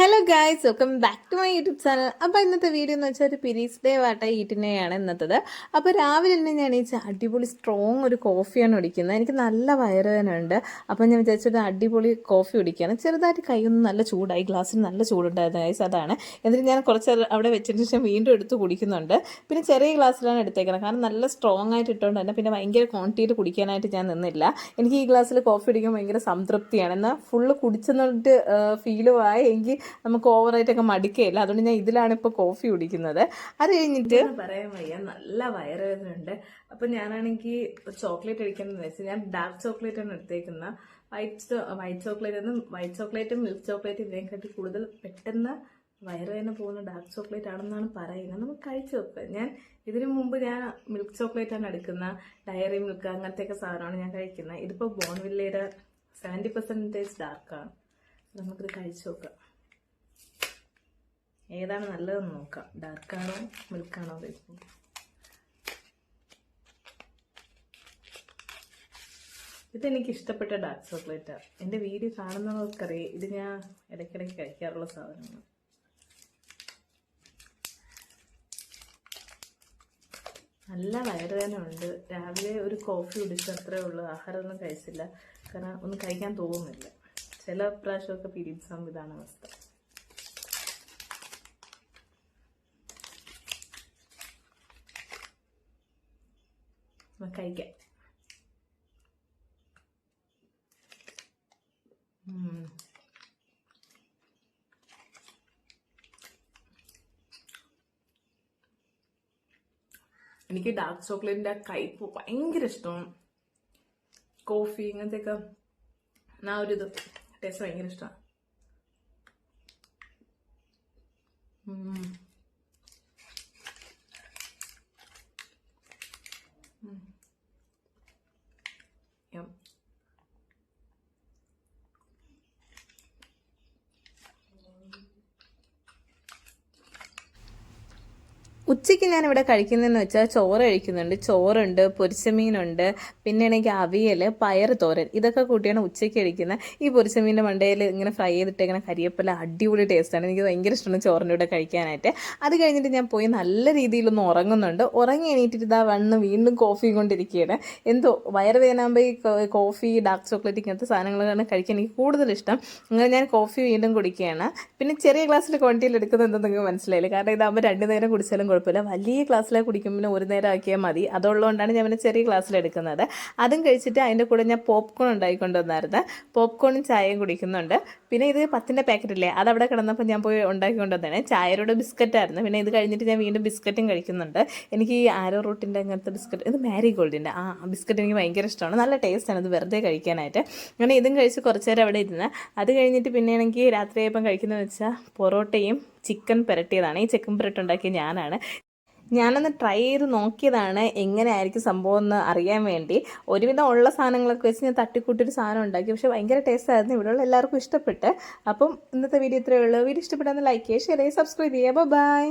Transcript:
Hello guys, welcome back to my YouTube channel. അപ്പോൾ ഇന്നത്തെ video എന്ന് വെച്ചാൽ ഒരു പീരീഡ്സ് ഡേ വാട്ട ഈറ്റിനെയാണ് ഇന്നത്തത്. അപ്പോൾ രാവിലെ തന്നെ ഞാൻ അടിപൊളി സ്ട്രോങ് ഒരു കോഫിയാണ് കുടിക്കുന്നത്. എനിക്ക് നല്ല വയറുവേദന ഉണ്ട്. അപ്പോൾ ഞാൻ വിചാരിച്ചൊരു അടിപൊളി കോഫി കുടിക്കുകയാണ്. ചെറുതായിട്ട് കൈയൊന്നും നല്ല ചൂടായി, ഗ്ലാസ്സിന് നല്ല ചൂടുണ്ടായിരുന്നു ഗൈസ്, അതാണ്. എന്നിട്ട് ഞാൻ കുറച്ച് അവിടെ വെച്ചതിന് ശേഷം വീണ്ടും എടുത്ത് കുടിക്കുന്നുണ്ട്. പിന്നെ ചെറിയ ഗ്ലാസ്സിലാണ് എടുത്തേക്കുന്നത്, കാരണം നല്ല സ്ട്രോങ് ആയിട്ട് ഇട്ടുകൊണ്ട് തന്നെ പിന്നെ ഭയങ്കര ക്വാണ്ടിറ്റിയിൽ കുടിക്കാനായിട്ട് ഞാൻ നിന്നില്ല. എനിക്ക് ഈ ഗ്ലാസ്സിൽ കോഫി കുടിക്കാൻ ഭയങ്കര സംതൃപ്തിയാണ്. എന്നാൽ ഫുള്ള് കുടിച്ചെന്നിട്ട് ഫീലുമായി എങ്കിൽ നമുക്ക് ഓവറായിട്ടൊക്കെ മടിക്കുകയില്ല. അതുകൊണ്ട് ഞാൻ ഇതിലാണ് ഇപ്പോൾ കോഫി കുടിക്കുന്നത്. അത് കഴിഞ്ഞിട്ട് പറയാൻ വയ്യ, നല്ല വയറുവേദന ഉണ്ട്. അപ്പം ഞാനാണെങ്കിൽ ചോക്ലേറ്റ് കഴിക്കണമെന്ന് വെച്ചാൽ ഞാൻ ഡാർക്ക് ചോക്ലേറ്റ് ആണ് എടുത്തേക്കുന്നത്. വൈറ്റ് ചോക്ലേറ്റും മിൽക്ക് ചോക്ലേറ്റും ഇതിനെക്കാട്ടി കൂടുതൽ പെട്ടെന്ന് വയറുവേദന പോകുന്ന ഡാർക്ക് ചോക്ലേറ്റ് ആണെന്നാണ് പറയുന്നത്. നമുക്ക് കഴിച്ചു നോക്കാം. ഞാൻ ഇതിനു മുമ്പ് ഞാൻ മിൽക്ക് ചോക്ലേറ്റ് ആണ് എടുക്കുന്നത്. ഡയറി മിൽക്ക് അങ്ങനത്തെയൊക്കെ സാധനമാണ് ഞാൻ കഴിക്കുന്നത്. ഇതിപ്പോൾ ബോൺവില്ലയുടെ 70% ഡാർക്കാണ്. നമുക്കിത് കഴിച്ചു നോക്കാം, ഏതാണ് നല്ലതെന്ന് നോക്കാം. ഡാർക്കാണോ മിൽക്കാണോ കഴിക്കുന്നത്. ഇതെനിക്ക് ഇഷ്ടപ്പെട്ട ഡാർക്ക് ചോക്ലേറ്റാണ്. എൻ്റെ വീഡിയോ കാണുന്നവർക്കറിയാം, ഇത് ഞാൻ ഇടയ്ക്കിടയ്ക്ക് കഴിക്കാറുള്ള സാധനമാണ്. നല്ല വയറുവേദന ഉണ്ട്. രാവിലെ ഒരു കോഫി കുടിച്ച് അത്രേ ഉള്ളൂ. ആഹാരമൊന്നും കഴിച്ചില്ല, കാരണം ഒന്നും കഴിക്കാൻ തോന്നുന്നില്ല. ചില പ്രാവശ്യമൊക്കെ പീരീഡ്സ് ആകുമ്പോൾ ഇതാണ് അവസ്ഥ. കഴിക്കാം. എനിക്ക് ഡാർക്ക് ചോക്ലേറ്റിന്റെ കയ്പ് ഭയങ്കര ഇഷ്ടമാണ്. കോഫി ഇങ്ങനത്തെയൊക്കെ ആ ഒരു ഇത് ടേസ്റ്റ് ഭയങ്കര ഇഷ്ടമാണ്. ഉച്ചയ്ക്ക് ഞാനിവിടെ കഴിക്കുന്നതെന്ന് വെച്ചാൽ ചോറ് കഴിക്കുന്നുണ്ട്. ചോറുണ്ട്, പൊരിച്ചമീനുണ്ട്, പിന്നെ ആണെങ്കിൽ അവിയൽ, പയർ തോരൻ, ഇതൊക്കെ കൂട്ടിയാണ് ഉച്ചയ്ക്ക് കഴിക്കുന്നത്. ഈ പൊരിച്ചമീൻ്റെ മണ്ടയിൽ ഇങ്ങനെ ഫ്രൈ ചെയ്തിട്ട് ഇങ്ങനെ കരിയപ്പല അടിപൊളി ടേസ്റ്റാണ്. എനിക്ക് ഭയങ്കര ഇഷ്ടമാണ് ചോറിൻ്റെ കൂടെ കഴിക്കാനായിട്ട്. അത് കഴിഞ്ഞിട്ട് ഞാൻ പോയി നല്ല രീതിയിലൊന്ന് ഉറങ്ങുന്നുണ്ട്. ഉറങ്ങി എണീറ്റിട്ട് ഇതാ വീണ്ടും കോഫി കൊണ്ടിരിക്കുകയാണ്. എന്തോ വയറുവേദനാകുമ്പോൾ ഈ കോഫി, ഡാർക്ക് ചോക്ലേറ്റ് ഇങ്ങനത്തെ സാധനങ്ങളാണ് കഴിക്കാൻ എനിക്ക് കൂടുതൽ ഇഷ്ടം. അങ്ങനെ ഞാൻ കോഫി വീണ്ടും കുടിക്കുകയാണ്. പിന്നെ ചെറിയ ഗ്ലാസ്സിൽ ക്വാണ്ടിറ്റിയിൽ എടുക്കുന്നത് എന്തെന്നൊക്കെ മനസ്സിലായില്ല, കാരണം ഇതാകുമ്പോൾ 2 നേരം കുടിച്ചാലും കുഴപ്പമില്ല. വലിയ ഗ്ലാസ്സിലേക്ക് കുടിക്കുമ്പോൾ 1 നേരം ആക്കിയാൽ മതി. അതുള്ളതുകൊണ്ടാണ് ഞാൻ പിന്നെ ചെറിയ ഗ്ലാസ്സിലെടുക്കുന്നത്. അതും കഴിച്ചിട്ട് അതിൻ്റെ കൂടെ ഞാൻ പോപ്കോൺ ഉണ്ടാക്കിക്കൊണ്ട് വന്നായിരുന്നു. പോപ്കോണും ചായയും കുടിക്കുന്നുണ്ട്. പിന്നെ ഇത് 10ൻ്റെ പാക്കറ്റില്ലേ, അതവിടെ കിടന്നപ്പോൾ ഞാൻ പോയി ഉണ്ടാക്കിക്കൊണ്ട് വന്നതാണ്. ചായയുടെ ബിസ്ക്കറ്റായിരുന്നു. പിന്നെ ഇത് കഴിഞ്ഞിട്ട് ഞാൻ വീണ്ടും ബിസ്ക്കറ്റും കഴിക്കുന്നുണ്ട്. എനിക്ക് ഈ ആരോ റൂട്ടിൻ്റെ അങ്ങനത്തെ ബിസ്ക്കറ്റ്, ഇത് മാരിഗോൾഡിൻ്റെ ബിസ്ക്കറ്റ് എനിക്ക് ഭയങ്കര ഇഷ്ടമാണ്. നല്ല ടേസ്റ്റാണ് ഇത് വെറുതെ കഴിക്കാനായിട്ട്. അങ്ങനെ ഇതും കഴിച്ച് കുറച്ച് നേരം അവിടെ ഇരുന്ന് അത് കഴിഞ്ഞിട്ട് പിന്നെ എനിക്ക് രാത്രിയായപ്പം കഴിക്കുന്നത് വെച്ചാൽ പൊറോട്ടയും ചിക്കൻ പുരട്ടിയതാണ്. ഈ ചിക്കൻ പുരട്ടി ഉണ്ടാക്കിയത് ഞാനൊന്ന് ട്രൈ ചെയ്ത് നോക്കിയതാണ് എങ്ങനെയായിരിക്കും സംഭവം എന്ന് അറിയാൻ വേണ്ടി. ഒരുവിധം ഉള്ള സാധനങ്ങളൊക്കെ വെച്ച് ഞാൻ തട്ടിക്കൂട്ടൊരു സാധനം ഉണ്ടാക്കി. പക്ഷേ ഭയങ്കര ടേസ്റ്റായിരുന്നു. ഇവിടെയുള്ള എല്ലാവർക്കും ഇഷ്ടപ്പെട്ട്. അപ്പം ഇന്നത്തെ വീഡിയോ ഇത്രയേ ഉള്ളൂ. വീഡിയോ ഇഷ്ടപ്പെട്ടാൽ ലൈക്ക് ചെയ്യുക, ഷെയർ ചെയ്യുക, സബ്സ്ക്രൈബ് ചെയ്യുക. ബൈ.